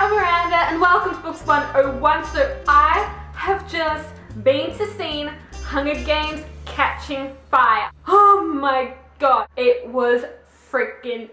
I'm Miranda and welcome to Books 101. So I have just been to see Hunger Games Catching Fire. Oh my god, it was freaking epic.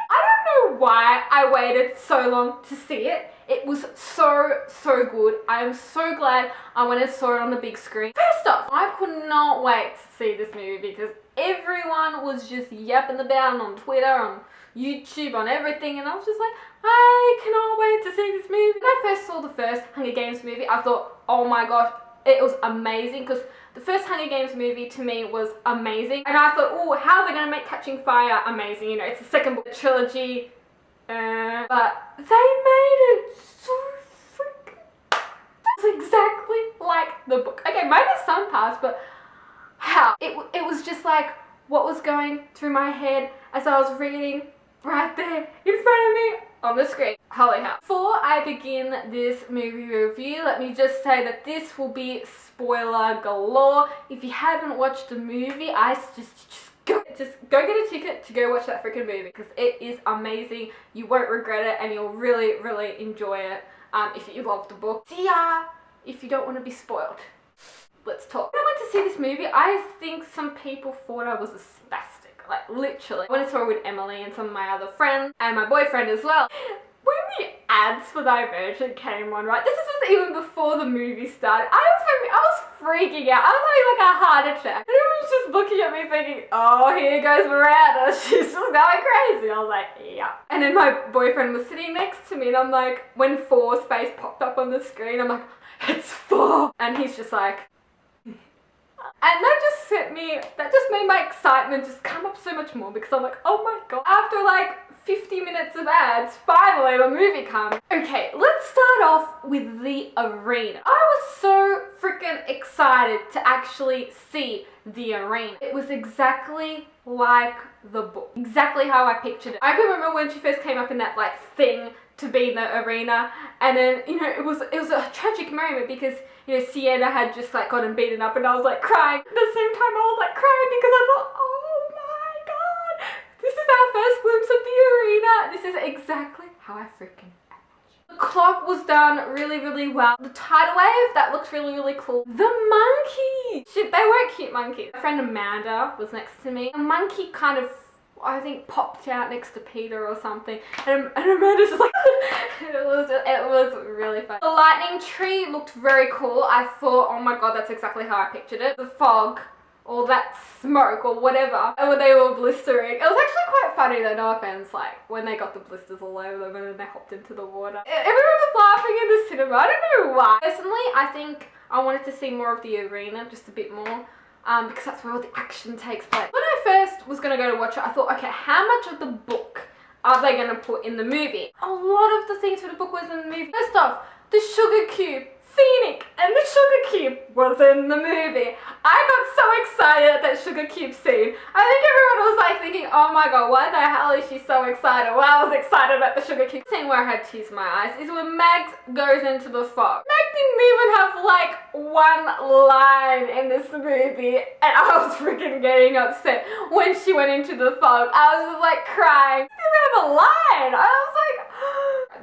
I don't know why I waited so long to see it. It was so good. I am so glad I went and saw it on the big screen. First off, I could not wait to see this movie because everyone was just yapping about it on Twitter, on YouTube, on everything, and I was just like, I cannot wait to see this movie. When I first saw the first Hunger Games movie, I thought, oh my gosh, it was amazing, because the first Hunger Games movie to me was amazing, and I thought, oh, how are they going to make Catching Fire amazing? You know, it's the second book of the trilogy, but they made it so freaking, it's exactly like the book. Okay, maybe some parts, but how? It was just like what was going through my head as I was reading right there in front of me on the screen. Holy hell. Before I begin this movie review, let me just say that this will be spoiler galore. If you haven't watched the movie, I just go get a ticket to go watch that freaking movie, because it is amazing. You won't regret it and you'll really enjoy it if you love the book. See ya if you don't want to be spoiled. Let's talk. When I went to see this movie, I think some people thought I was a spastic. Like, literally. I went and saw it with Emily and some of my other friends, and my boyfriend as well. When the ads for Divergent came on, right? This was even before the movie started. I was freaking out. I was having like a heart attack. And everyone was just looking at me thinking, oh, here goes Miranda. She's just going crazy. I was like, yeah. And then my boyfriend was sitting next to me, and I'm like, when 4's face popped up on the screen, I'm like, it's 4. And he's just like, and that just made my excitement just come up so much more, because I'm like, oh my god. After like 50 minutes of ads, finally the movie comes. Okay, let's start off with the arena. I was so freaking excited to actually see the arena. It was exactly like the book. Exactly how I pictured it. I can remember when she first came up in that like thing to be in the arena, and then, you know, it was a tragic moment because, you know, Sienna had just like gotten beaten up, and I was like crying. At the same time I was like crying because I thought, oh my god, this is our first glimpse of the arena. This is exactly how I freaking imagined. The clock was done really well. The tidal wave, that looks really cool. The monkey! Shit, they weren't cute monkeys. My friend Amanda was next to me. A monkey kind of, I think, popped out next to Peter or something, and Amanda's just like it was really fun. The lightning tree looked very cool. I thought, oh my god, that's exactly how I pictured it. The fog, or that smoke, or whatever, and when they were blistering, it was actually quite funny though, no offense, like when they got the blisters all over them and then they hopped into the water. Everyone was laughing in the cinema. I don't know why. Personally, I think I wanted to see more of the arena, just a bit more. Because that's where all the action takes place. When I first was going to go to watch it, I thought, okay, how much of the book are they going to put in the movie? A lot of the things for the book was in the movie. First off, the sugar cube, Scenic, and the sugar cube was in the movie. I got so excited at that sugar cube scene. I think everyone was like thinking, oh my god, why the hell is she so excited? Well, I was excited about the sugar cube. The scene where I had tears in my eyes is when Mags goes into the fog. Meg didn't even have like one line in this movie, and I was freaking getting upset when she went into the fog. I was just like crying. She didn't even have a line. I was like,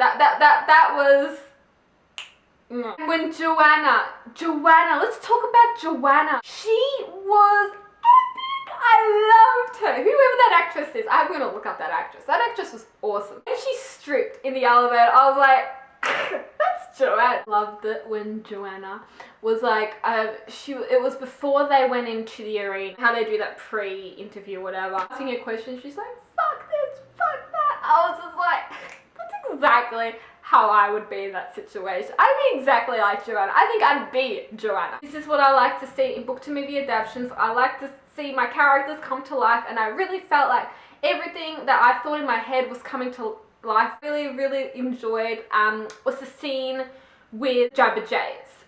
that was... No. When Joanna, let's talk about Joanna. She was epic. I loved her. Whoever that actress is, I'm gonna look up that actress. That actress was awesome. And she stripped in the elevator. I was like, that's Joanna. Loved it when Joanna was like, it was before they went into the arena, how they do that pre-interview or whatever. Asking her questions, she's like, fuck this, fuck that. I was just like, that's exactly how I would be in that situation. I'd be exactly like Joanna. I think I'd be Joanna. This is what I like to see in book to movie adaptations. I like to see my characters come to life, and I really felt like everything that I thought in my head was coming to life. Really enjoyed was the scene with Jabba Jays.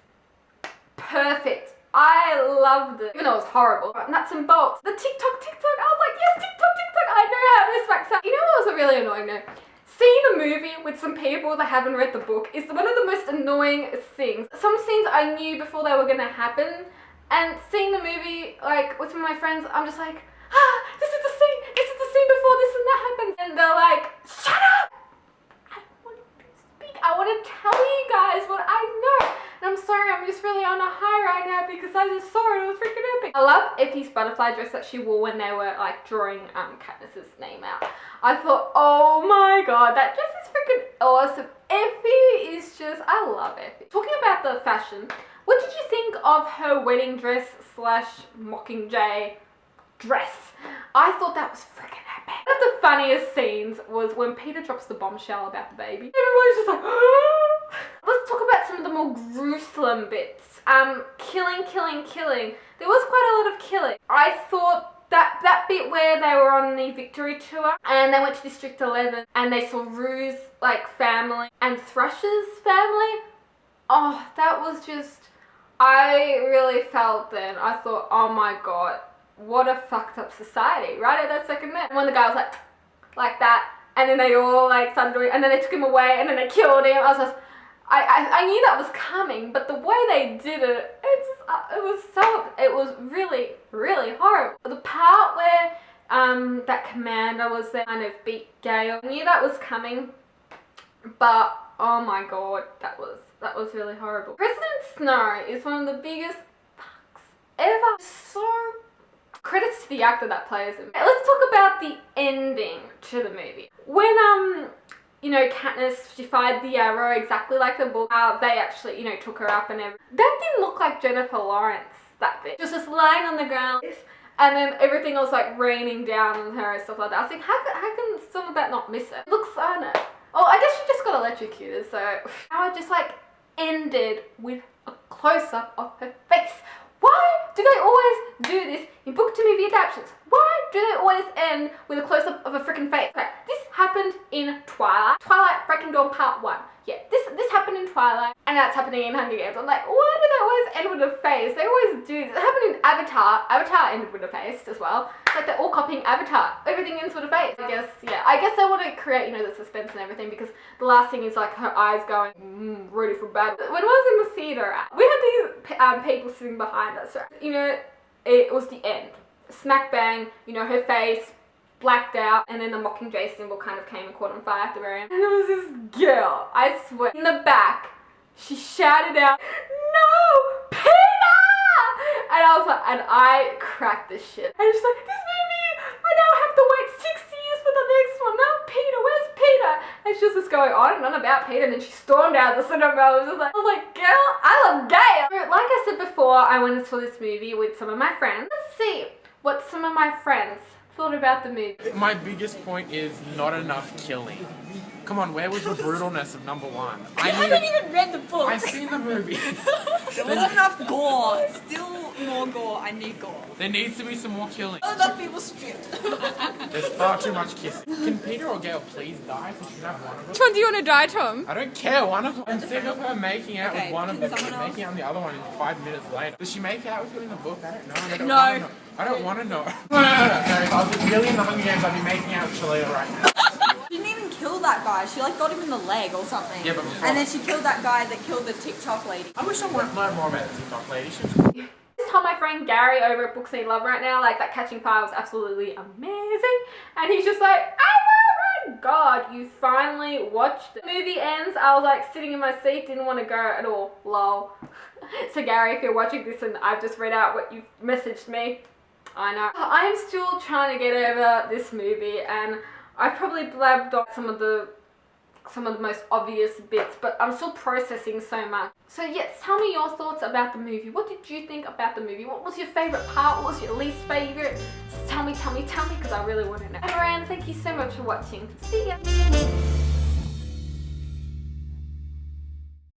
Perfect. I loved it, even though it was horrible. Nuts and bolts. The TikTok. I was like, yes, TikTok. I know how this works out. You know what was really annoying though? Seeing a movie with some people that haven't read the book is one of the most annoying things. Some scenes I knew before they were going to happen, and seeing the movie like with my friends, I'm just like, this is the scene before this and that happens, and they're like, shut up! I don't want to be love Effie's butterfly dress that she wore when they were like drawing Katniss's name out. I thought, oh my god, that dress is freaking awesome. Effie is just, I love Effie. Talking about the fashion, what did you think of her wedding dress slash Mockingjay dress? I thought that was freaking epic. One of the funniest scenes was when Peter drops the bombshell about the baby. Everybody's just like, let's talk about some of the more gruesome bits. Killing. There was quite a lot of killing. I thought that bit where they were on the victory tour and they went to District 11 and they saw Rue's like family and Thrush's family. Oh, that was just, I really felt then. I thought, oh my god, what a fucked up society, right at that second there. And when the guy was like that, and then they all like started doing, and then they took him away, and then they killed him. I was just, I knew that was coming, but the way they did it, it was really, really horrible. The part where that commander was there kind of beat Gale, I knew that was coming, but oh my god, that was really horrible. President Snow is one of the biggest fucks ever. So credits to the actor that plays him. Let's talk about the ending to the movie. When you know, Katniss, she fired the arrow exactly like the book. They actually, you know, took her up and everything. That didn't look like Jennifer Lawrence, that bit. She was just lying on the ground and then everything was like raining down on her and stuff like that. I was like, how can some of that not miss it? It looks, I don't know. Oh, I guess she just got electrocuted, so how it just like ended with a close-up of her face. Why do they always do this in book to movie adaptations? Why do they always end with a close-up of a freaking face? Okay, this happened in Twilight Breaking Dawn Part 1. Yeah, this happened in Twilight, and now it's happening in Hunger Games. I'm like, why do they always end with a face? They always do this. It happened in Avatar. Avatar ended with a face as well. It's like they're all copying Avatar. Everything ends with a face. I guess they want to create, you know, the suspense and everything, because the last thing is like her eyes going, ready for battle. When I was in the theater, we had these people sitting behind us. Right? You know, it was the end. Smack bang, you know, her face blacked out, and then the Mockingjay symbol kind of came and caught on fire at the very end. And there was this girl, I swear, in the back, she shouted out, "No, Peter!" And I was like, and I cracked this shit. And she's like, this movie, I now have to wait 6 years for the next one. Now Peter, where's Peter? And she was just going on and on about Peter, and then she stormed out of the cinema. I was like, girl, I love Gale. Like I said before, I went and saw this movie with some of my friends. Let's see what some of my friends thought about the movie. My biggest point is not enough killing. Come on, where was the brutalness of number one? I haven't even read the book. I've seen the movie. There wasn't enough gore. Still more gore. I need gore. There needs to be some more killing. Not enough people stripped. There's far too much kissing. Can Peter or Gale please die so she can have one of them? Which one do you want to die, Tom? I don't care, one of them. I'm sick of her making out with one of them can and someone making out with the other one 5 minutes later. Does she make out with her in the book? I don't know. No. I don't want to know. No. If I was really in the Hunger Games, I'd be making out with Shalia right now. She didn't even kill that guy. She like got him in the leg or something. Yeah, but before. And then she killed that guy that killed the TikTok lady. I wish I learned more about the TikTok lady. She was cool. Tell my friend Gary over at Books Need Love right now, like that Catching Fire was absolutely amazing, and he's just like, oh my god, you finally watched it. The movie ends, I was like sitting in my seat, didn't want to go at all, lol. So Gary, if you're watching this and I've just read out what you've messaged me, I know. I'm still trying to get over this movie, and I probably blabbed on some of the most obvious bits, but I'm still processing so much. So yes, tell me your thoughts about the movie. What did you think about the movie? What was your favorite part? What was your least favorite? Just tell me, because I really want to know. And thank you so much for watching. See ya!